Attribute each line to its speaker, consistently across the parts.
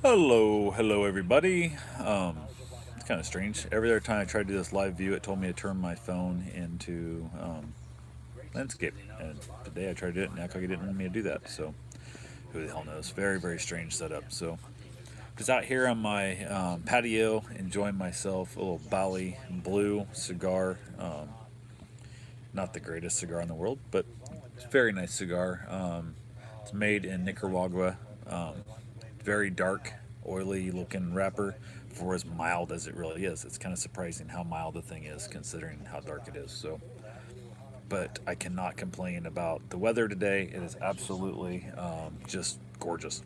Speaker 1: Hello everybody. It's kind of strange. Every other time I tried to do this live view, it told me to turn my phone into landscape, and today I tried to do it, and it didn't want me to do that. So who the hell knows? Very strange setup. So just out here on my patio, enjoying myself a little Bali Blue cigar. Not the greatest cigar in the world, but it's a very nice cigar. It's made in Nicaragua. Very dark, oily looking wrapper for as mild as it really is. It's kind of surprising how mild the thing is considering how dark it is. So, but I cannot complain about the weather today. It is absolutely just gorgeous.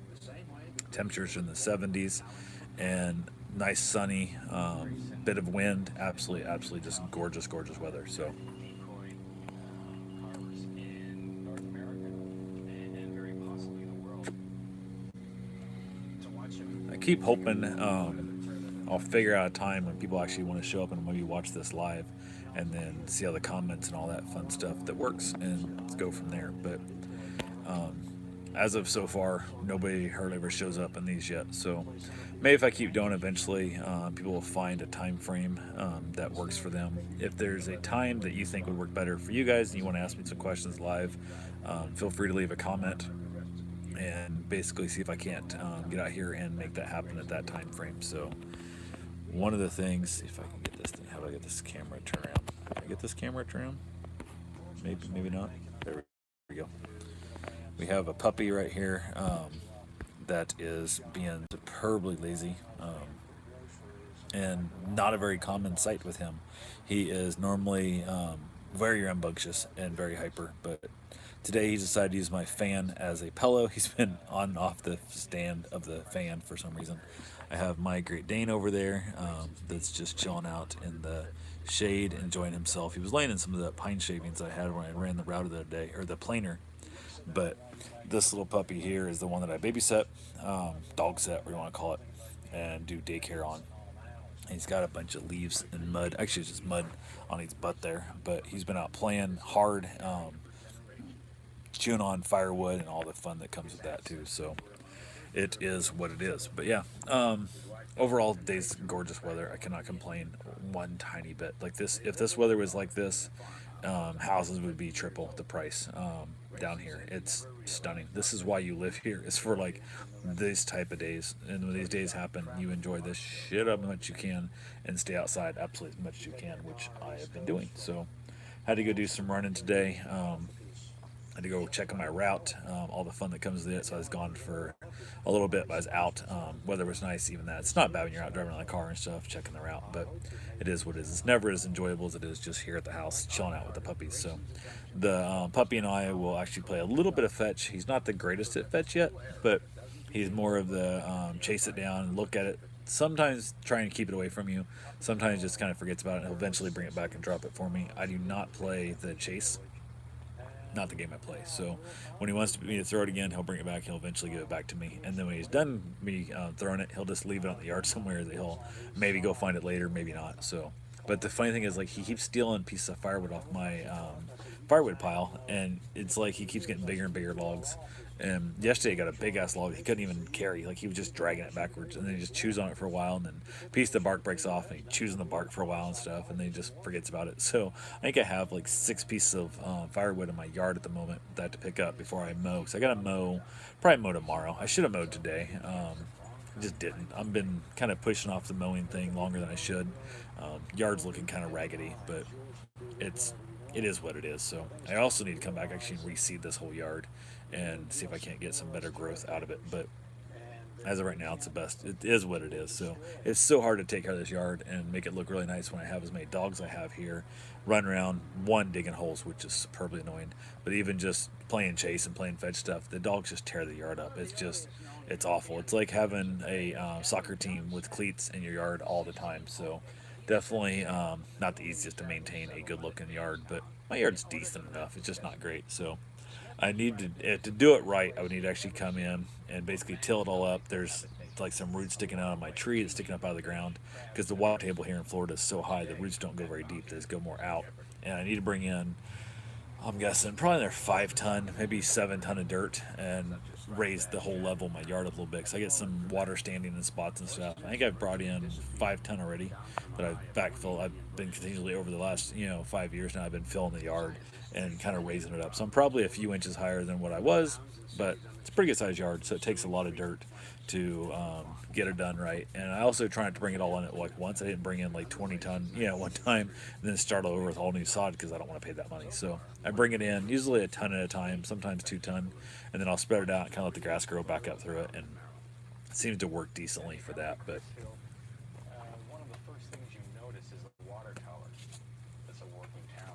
Speaker 1: Temperatures in the 70s and nice sunny, bit of wind. Absolutely just gorgeous weather. So I keep hoping I'll figure out a time when people actually want to show up and maybe watch this live, and then see how the comments and all that fun stuff that works, and let's go from there. But as of so far, nobody hardly ever shows up in these yet. So maybe if I keep doing, eventually people will find a time frame that works for them. If there's a time that you think would work better for you guys, and you want to ask me some questions live, feel free to leave a comment and basically see if I can't get out here and make that happen at that time frame. So one of the things, if I can get this thing, how do I get this camera to turn around? Can I get this camera to turn around? Maybe not. There we go. We have a puppy right here that is being superbly lazy, and not a very common sight with him. He is normally very rambunctious and very hyper, but today he decided to use my fan as a pillow. He's been on and off the stand of the fan for some reason. I have my Great Dane over there that's just chilling out in the shade, enjoying himself. He was laying in some of the pine shavings I had when I ran the route of the day, or the planer. But this little puppy here is the one that I babysit, dog set, whatever you want to call it, and do daycare on. He's got a bunch of leaves and mud. Actually, it's just mud on his butt there. But he's been out playing hard, chewing on firewood and all the fun that comes with that too. So it is what it is. But yeah, overall, today's gorgeous weather. I cannot complain one tiny bit. Like this, if this weather was like this, houses would be triple the price down here. It's stunning. This is why you live here. Is for like these type of days, and when these days happen, you enjoy this shit up as much as you can, and stay outside absolutely as much as you can, which I have been doing. So, had to go do some running today. Had to go check on my route, all the fun that comes with it. So I was gone for a little bit, but I was out. Weather was nice, even that. It's not bad when you're out driving around the car and stuff, checking the route, but it is what it is. It's never as enjoyable as it is just here at the house, chilling out with the puppies. So the puppy and I will actually play a little bit of fetch. He's not the greatest at fetch yet, but he's more of the chase it down and look at it. Sometimes trying to keep it away from you. Sometimes just kind of forgets about it and he'll eventually bring it back and drop it for me. I do not play the chase, not the game I play. So when he wants me to throw it again, he'll bring it back. He'll eventually give it back to me. And then when he's done me throwing it, he'll just leave it on the yard somewhere. That he'll maybe go find it later, maybe not. So, but the funny thing is, like, he keeps stealing pieces of firewood off my firewood pile, and it's like he keeps getting bigger and bigger logs. And yesterday he got a big ass log he couldn't even carry. Like he was just dragging it backwards, and then he just chews on it for a while, and then a piece of the bark breaks off, and he chews on the bark for a while and stuff, and then he just forgets about it. So I think I have like 6 pieces of firewood in my yard at the moment that I have to pick up before I mow. So I gotta mow, probably mow tomorrow. I should have mowed today. I just didn't. I've been kind of pushing off the mowing thing longer than I should. Yard's looking kind of raggedy, but it's it is what it is. So I also need to come back actually and reseed this whole yard and see if I can't get some better growth out of it. But as of right now, it's the best. It is what it is. So it's so hard to take care of this yard and make it look really nice when I have as many dogs I have here, run around, one digging holes, which is superbly annoying. But even just playing chase and playing fetch stuff, the dogs just tear the yard up. It's awful. It's like having a soccer team with cleats in your yard all the time. So definitely not the easiest to maintain a good looking yard, but my yard's decent enough. It's just not great. So I need to do it right. I would need to actually come in and basically till it all up. There's like some roots sticking out of my tree that's sticking up out of the ground because the water table here in Florida is so high the roots don't go very deep. They just go more out. And I need to bring in, I'm guessing, probably another 5 ton, maybe 7 ton of dirt, and raise the whole level of my yard up a little bit. So I get some water standing in spots and stuff. I think I've brought in 5 ton already that I've backfilled. I've been continually over the last 5 years now. I've been filling the yard and kind of raising it up. So I'm probably a few inches higher than what I was, but it's a pretty good sized yard. So it takes a lot of dirt to get it done right. And I also try not to bring it all in at like once. I didn't bring in like 20 ton, one time, and then start over with all new sod because I don't want to pay that money. So I bring it in usually a ton at a time, sometimes 2 ton, and then I'll spread it out and kind of let the grass grow back up through it. And it seems to work decently for that. But
Speaker 2: One of the first things you notice is the water tower. That's a working town.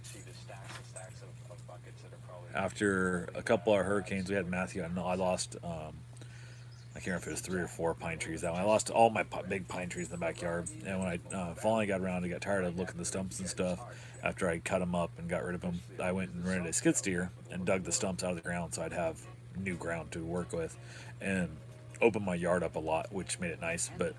Speaker 2: See the stacks and stacks of buckets that are probably.
Speaker 1: after a couple of hurricanes, we had Matthew. I lost. I can't remember if it was 3 or 4 pine trees. That one, I lost all my big pine trees in the backyard. And when I finally got around, I got tired of looking at the stumps and stuff. After I cut them up and got rid of them, I went and rented a skid steer and dug the stumps out of the ground so I'd have new ground to work with, and opened my yard up a lot, which made it nice. But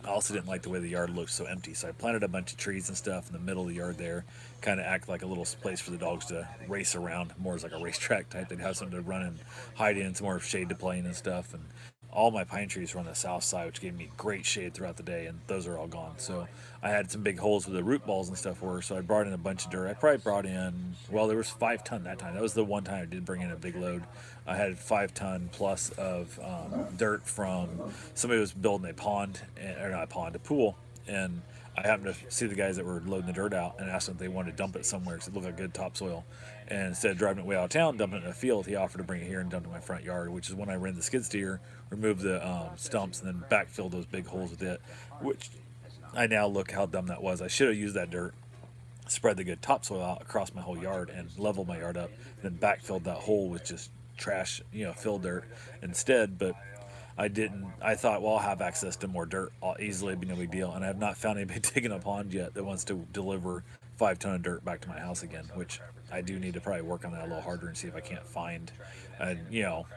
Speaker 1: I also didn't like the way the yard looked so empty, so I planted a bunch of trees and stuff in the middle of the yard there, kind of act like a little place for the dogs to race around, more as like a racetrack type. They'd have something to run and hide in, some more shade to play in and stuff. And all my pine trees were on the south side, which gave me great shade throughout the day, and those are all gone. So I had some big holes where the root balls and stuff were, so I brought in a bunch of dirt. I probably brought in, well, there was 5 ton that time. That was the one time I did bring in a big load. I had 5 ton plus of dirt from somebody was building a pond, or not a pond, a pool, and I happened to see the guys that were loading the dirt out and asked them if they wanted to dump it somewhere because it looked like good topsoil. And instead of driving it way out of town, dumping it in a field, he offered to bring it here and dump it in my front yard, which is when I ran the skid steer, removed the stumps, and then backfilled those big holes with it, which I now look how dumb that was. I should have used that dirt, spread the good topsoil out across my whole yard and leveled my yard up, then backfilled that hole with just trash, fill dirt instead. But I didn't. I thought, well, I'll have access to more dirt. I'll easily be no big deal. And I have not found anybody digging a pond yet that wants to deliver 5 ton of dirt back to my house again, which I do need to probably work on that a little harder and see if I can't find, and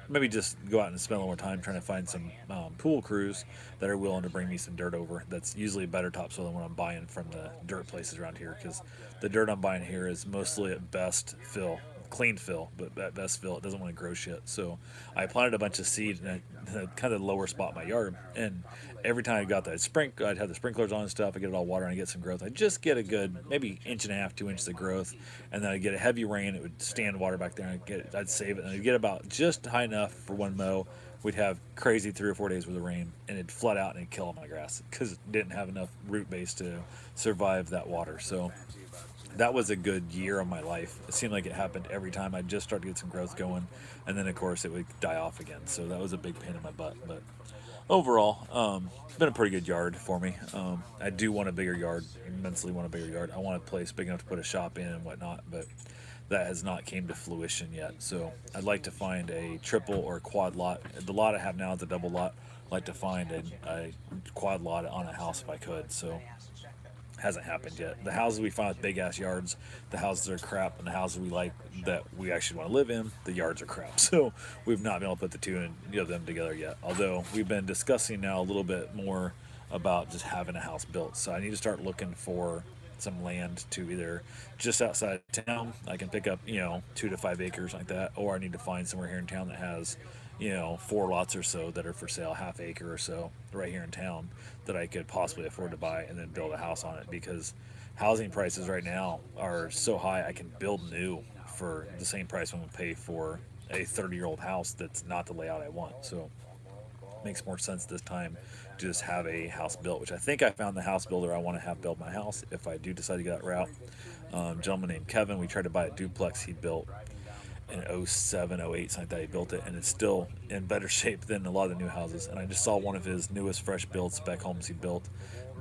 Speaker 1: maybe just go out and spend a little more time trying to find some pool crews that are willing to bring me some dirt over. That's usually better topsoil than what I'm buying from the dirt places around here, because the dirt I'm buying here is mostly at best fill, clean fill, but at best fill, it doesn't want to grow shit. So I planted a bunch of seed in a kind of lower spot in my yard, and every time I got that I'd have the sprinklers on and stuff. I get it all water and I get some growth. I just get a good maybe inch and a half, 2 inches of growth, and then I get a heavy rain. It would stand water back there, and I'd save it, and I'd get about just high enough for one mow. We'd have crazy 3 or 4 days worth of rain, and it'd flood out and it'd kill all my grass because it didn't have enough root base to survive that water. So that was a good year of my life. It seemed like it happened every time I'd just start to get some growth going, and then of course it would die off again. So that was a big pain in my butt. But overall, it's been a pretty good yard for me. I do want a bigger yard, immensely want a bigger yard. I want a place big enough to put a shop in and whatnot, but that has not came to fruition yet. So I'd like to find a triple or quad lot. The lot I have now is a double lot. I'd like to find a quad lot on a house if I could. So hasn't happened yet. The houses we find with big ass yards, the houses are crap, and the houses we like that we actually want to live in, the yards are crap. So we've not been able to put the two and them together yet. Although we've been discussing now a little bit more about just having a house built. So I need to start looking for some land to either just outside town I can pick up 2 to 5 acres like that, or I need to find somewhere here in town that has 4 lots or so that are for sale, half acre or so right here in town that I could possibly afford to buy and then build a house on it, because housing prices right now are so high. I can build new for the same price I'm going to pay for a 30-year-old house that's not the layout I want. So it makes more sense this time to just have a house built, which I think I found the house builder I want to have build my house if I do decide to go that route. Gentleman named Kevin, we tried to buy a duplex he built in 07, 08, something like that. He built it, and it's still in better shape than a lot of the new houses. And I just saw one of his newest fresh build spec homes he built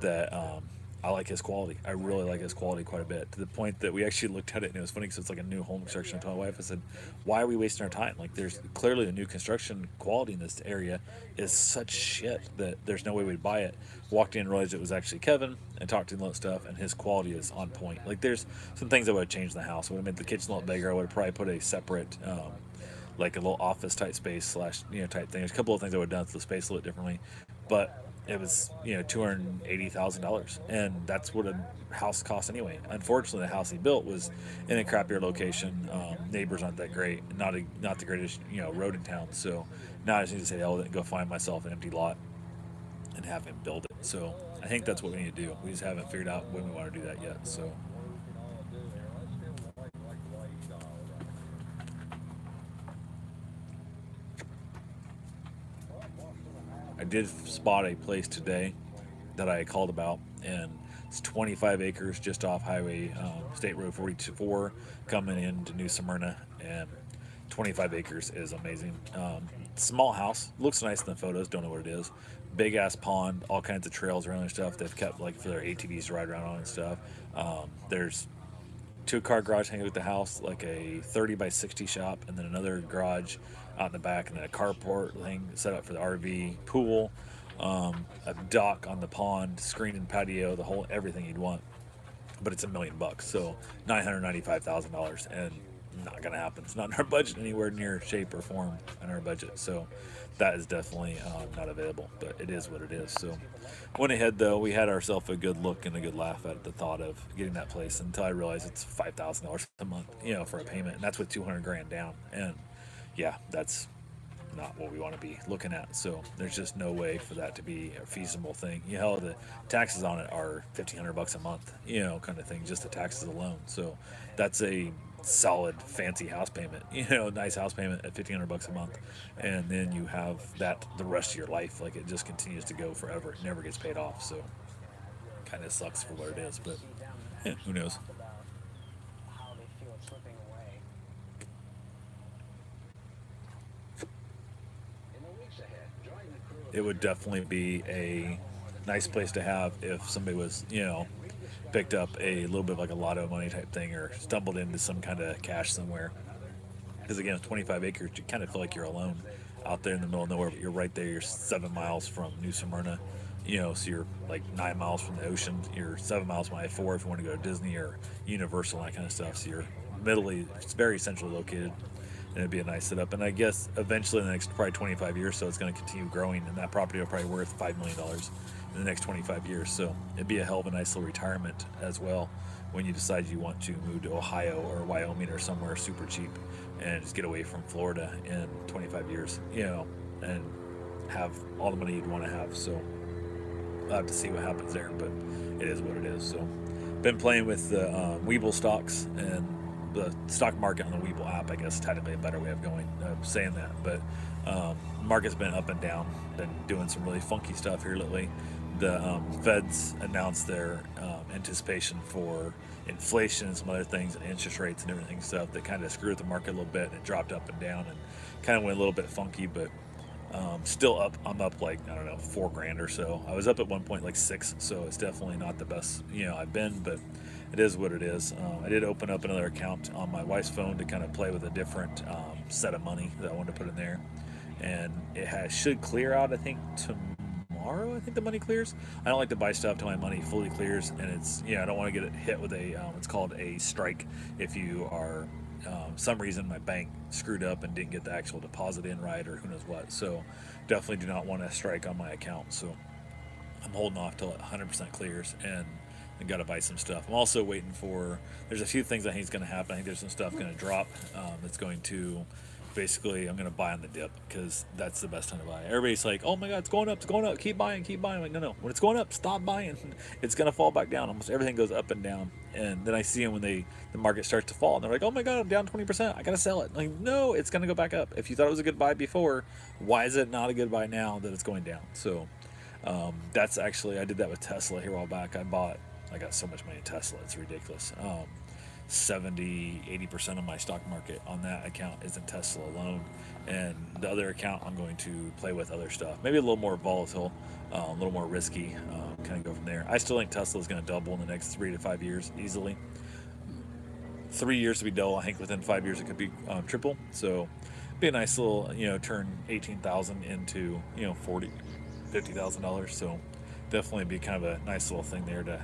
Speaker 1: that I like his quality. I really like his quality quite a bit, to the point that we actually looked at it, and it was funny because it's like a new home construction. I told my wife, I said, why are we wasting our time? Like, there's clearly the new construction quality in this area is such shit that there's no way we'd buy it. Walked in and realized it was actually Kevin, and talked to him about stuff, and his quality is on point. Like, there's some things I would have changed in the house. I would have made the kitchen a lot bigger. I would have probably put a separate like a little office type space slash type thing. There's a couple of things I would have done to the space a little bit differently, but it was $280,000, and that's what a house costs anyway. Unfortunately, the house he built was in a crappier location. Neighbors aren't that great, not the greatest road in town. So now I just need to say hell with it and go find myself an empty lot and have him build it. So I think that's what we need to do. We just haven't figured out when we want to do that yet. So I did spot a place today that I called about, and it's 25 acres just off Highway State Road 44 coming into New Smyrna, and 25 acres is amazing. Small house, looks nice in the photos. Don't know what it is. Big ass pond, all kinds of trails around and stuff. They've kept like for their ATVs to ride around on and stuff. There's two-car garage hanging with the house, like a 30 by 60 shop, and then another garage out in the back, and then a carport thing set up for the RV, pool, a dock on the pond, screen and patio, the whole everything you'd want. But it's $1 million, so $995,000, and not gonna happen. It's not in our budget anywhere near shape or form in our budget, so that is definitely not available. But it is what it is. So went ahead though. We had ourselves a good look and a good laugh at the thought of getting that place until I realized it's $5,000 a month, for a payment, and that's with 200 grand down. And yeah, that's not what we want to be looking at. So there's just no way for that to be a feasible thing. Hell, the taxes on it are $1,500 a month, kind of thing, just the taxes alone. So that's a solid fancy house payment, nice house payment at $1,500 a month, and then you have that the rest of your life. Like it just continues to go forever. It never gets paid off. So kind of sucks for what it is, but who knows? It would definitely be a nice place to have if somebody was, picked up a little bit of like a lotto money type thing or stumbled into some kind of cash somewhere. Because again, with 25 acres, you kind of feel like you're alone out there in the middle of nowhere, but you're right there. You're 7 miles from New Smyrna, so you're like 9 miles from the ocean. You're 7 miles from I-4 if you want to go to Disney or Universal and that kind of stuff. So you're it's very centrally located, and it'd be a nice setup. And I guess eventually in the next probably 25 years, so it's going to continue growing, and that property will probably worth $5 million in the next 25 years. So it'd be a hell of a nice little retirement as well when you decide you want to move to Ohio or Wyoming or somewhere super cheap and just get away from Florida in 25 years, and have all the money you'd want to have. So I'll have to see what happens there, but it is what it is. So been playing with the Weeble stocks and the stock market on the Weeble app, I guess technically a better way of saying that. But market's been up and down, been doing some really funky stuff here lately. The Feds announced their anticipation for inflation and some other things and interest rates and everything stuff that kind of screwed the market a little bit, and it dropped up and down and kind of went a little bit funky, but still up. I'm up like, I don't know, $4,000 or so. I was up at one point like 6, so it's definitely not the best I've been, but it is what it is. I did open up another account on my wife's phone to kind of play with a different set of money that I wanted to put in there, and should clear out, I think, tomorrow. I think the money clears. I don't like to buy stuff till my money fully clears, and it's I don't want to get it hit with a it's called a strike if you are some reason my bank screwed up and didn't get the actual deposit in right, or who knows what. So definitely do not want to strike on my account. So I'm holding off till it 100% clears, and I got to buy some stuff. I'm also waiting for. There's a few things I think is going to happen. I think there's some stuff going to drop. That's going to. Basically, I'm going to buy on the dip because that's the best time to buy. Everybody's like, oh my God, it's going up, keep buying, keep buying. I'm like, no. When it's going up, stop buying. It's going to fall back down. Almost everything goes up and down. And then I see them when the market starts to fall, and they're like, oh my God, I'm down 20%. I got to sell it. I'm like, no, it's going to go back up. If you thought it was a good buy before, why is it not a good buy now that it's going down? So that's actually, I did that with Tesla here a while back. I got so much money in Tesla. It's ridiculous. 70-80% of my stock market on that account is in Tesla alone, and the other account I'm going to play with other stuff, maybe a little more volatile, a little more risky, kind of go from there. I still think Tesla is going to double in the next 3 to 5 years easily. 3 years to be double. I think within 5 years it could be triple. So be a nice little turn 18,000 into $40,000-$50,000. So definitely be kind of a nice little thing there to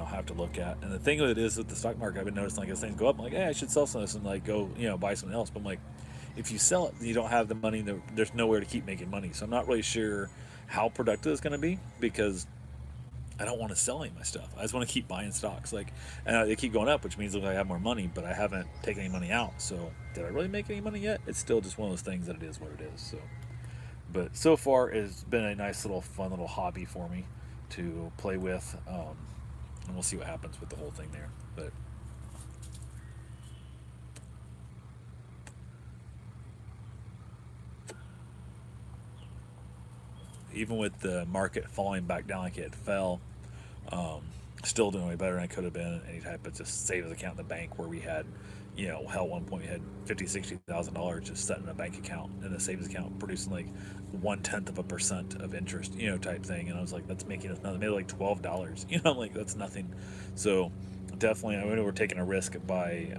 Speaker 1: have to look at. And the thing with it is with the stock market, I've been noticing like as things go up, I'm like, hey, I should sell some of this and like go buy something else. But I'm like, if you sell it, you don't have the money. There's nowhere to keep making money. So I'm not really sure how productive it's going to be because I don't want to sell any of my stuff. I just want to keep buying stocks. Like, and they keep going up, which means I have more money, but I haven't taken any money out. So, did I really make any money yet? It's still just one of those things that it is what it is. So, but so far, it's been a nice little, fun little hobby for me to play with, and we'll see what happens with the whole thing there. But even with the market falling back down like it fell, um, still doing way better than I could have been. Any type of just savings account in the bank where we had, hell, at one point we had $50,000, $60,000 just set in a bank account in a savings account, producing like 1/10% of interest, type thing. And I was like, that's making us nothing. Maybe like $12, I'm like, that's nothing. So definitely, I mean, we're taking a risk by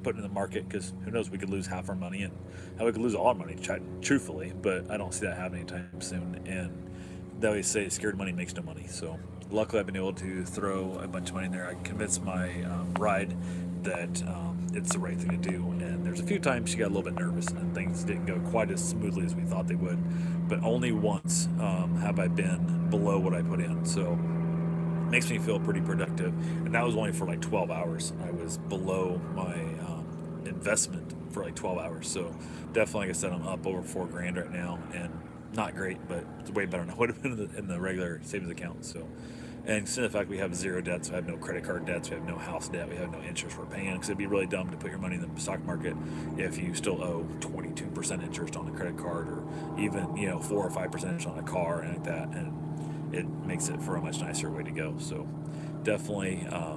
Speaker 1: putting in the market because who knows, we could lose half our money and how we could lose all our money, truthfully. But I don't see that happening anytime soon. And they always say scared money makes no money. So luckily, I've been able to throw a bunch of money in there. I convinced my bride that it's the right thing to do. And there's a few times she got a little bit nervous and things didn't go quite as smoothly as we thought they would. But only once have I been below what I put in. So it makes me feel pretty productive. And that was only for like 12 hours. I was below my investment for like 12 hours. So definitely, like I said, I'm up over 4 grand right now. And not great, but it's way better than it would have been in the regular savings account. So, and considering the fact we have zero debts, we have no credit card debts, we have no house debt, we have no interest we're paying. Because it'd be really dumb to put your money in the stock market if you still owe 22% interest on a credit card, or even 4 or 5% interest on a car and like that. And it makes it for a much nicer way to go. So, definitely, yeah,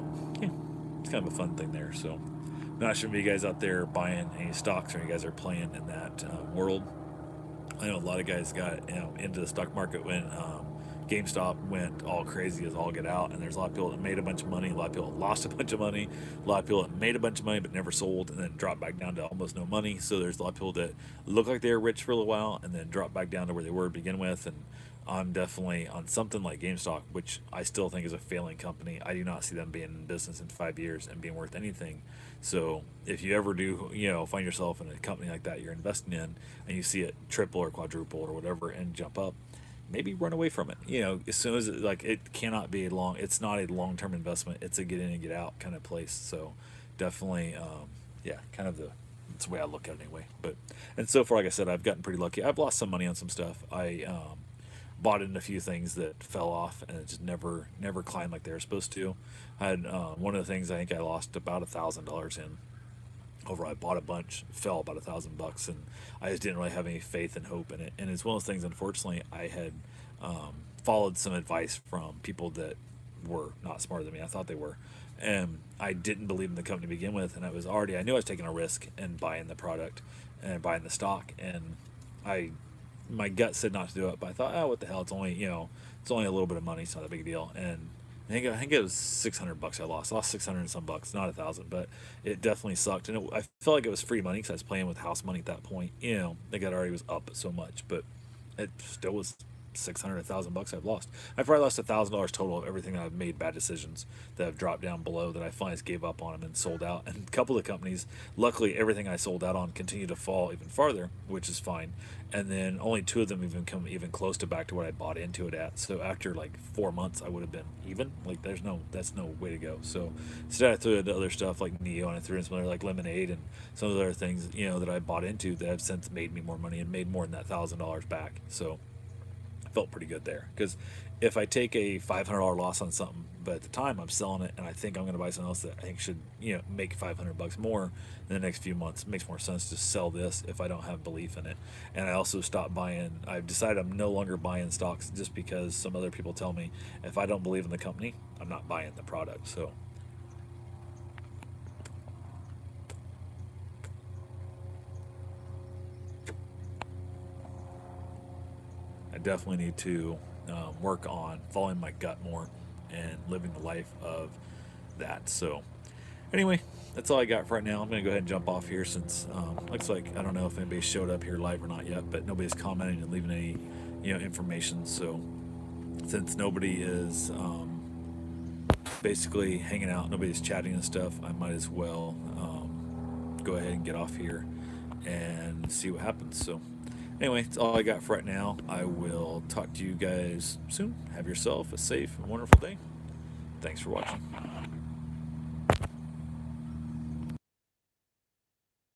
Speaker 1: it's kind of a fun thing there. So, I'm not sure if you guys out there buying any stocks or you guys are playing in that world. I know a lot of guys got into the stock market when GameStop went all crazy as all get out, and there's a lot of people that made a bunch of money, a lot of people that lost a bunch of money, a lot of people that made a bunch of money but never sold, and then dropped back down to almost no money. So there's a lot of people that look like they were rich for a little while and then drop back down to where they were to begin with. And I'm definitely on something like GameStop, which I still think is a failing company. I do not see them being in business in 5 years and being worth anything. So if you ever do, find yourself in a company like that you're investing in, and you see it triple or quadruple or whatever and jump up, maybe run away from it. As soon as it cannot be it's not a long term investment. It's a get in and get out kind of place. So definitely, yeah, kind of that's the way I look at it anyway. But and so far, like I said, I've gotten pretty lucky. I've lost some money on some stuff. I bought in a few things that fell off and it just never climbed like they were supposed to. I had one of the things I think I lost about $1,000 in. Overall, I bought a bunch, fell about $1,000, and I just didn't really have any faith and hope in it. And it's one of those things. Unfortunately, I had followed some advice from people that were not smarter than me. I thought they were, and I didn't believe in the company to begin with. And I knew I was taking a risk and buying the product and buying the stock, and I my gut said not to do it, but I thought, oh, what the hell? It's only it's only a little bit of money. It's not a big deal. And I think it was $600 I lost. I lost 600 and some bucks, not 1,000, but it definitely sucked. And I felt like it was free money because I was playing with house money at that point. I think it already was up so much, but it still was 600, 1,000 bucks I've lost. I've probably lost $1,000 total of everything that I've made bad decisions that have dropped down below that I finally just gave up on them and sold out. And a couple of companies, luckily, everything I sold out on continued to fall even farther, which is fine. And then only two of them even come even close to back to what I bought into it at. So after like 4 months, I would have been even. Like that's no way to go. So instead, I threw in the other stuff like Neo, and I threw in some other like Lemonade and some of the other things that I bought into that have since made me more money and made more than that $1,000 back. So felt pretty good there because if I take a $500 loss on something, but at the time I'm selling it and I think I'm going to buy something else that I think should make $500 more in the next few months, it makes more sense to sell this if I don't have belief in it. And I also stopped buying. I've decided I'm no longer buying stocks just because some other people tell me if I don't believe in the company, I'm not buying the product. So I definitely need to work on following my gut more and living the life of that. So, anyway, that's all I got for right now. I'm going to go ahead and jump off here since looks like I don't know if anybody showed up here live or not yet, but nobody's commenting and leaving any information. So, since nobody is basically hanging out, nobody's chatting and stuff, I might as well go ahead and get off here and and see what happens. So, anyway, that's all I got for right now. I will talk to you guys soon. Have yourself a safe and wonderful day. Thanks for watching.